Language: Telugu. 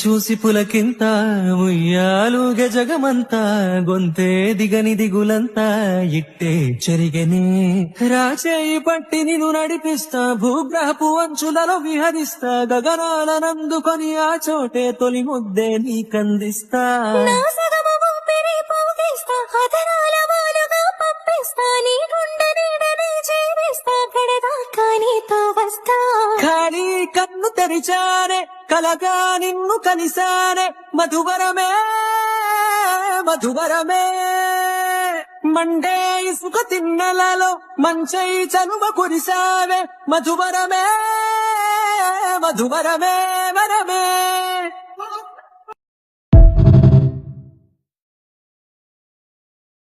చూసి పులకింత ఉయ్యాలుగె జగమంతా గొంతే దిగని దిగులంతా ఇట్టే చెరిగనే రాచేయి పట్టి నిన్ను నడిపిస్తా భూగ్రహపు అంచులలో విహరిస్తా గగనాలనందుకొని ఆ చోటే తొలి ముద్దే నీకందిస్తా ఖాళీ కన్ను తెరిచానే కలగా నిన్ను కలిసానే మధువరమే మధువరమే మండే ఇసుక తిన్నెలలో మంచై చలువ కురిసావే మధువరమే మధువరమే వరమే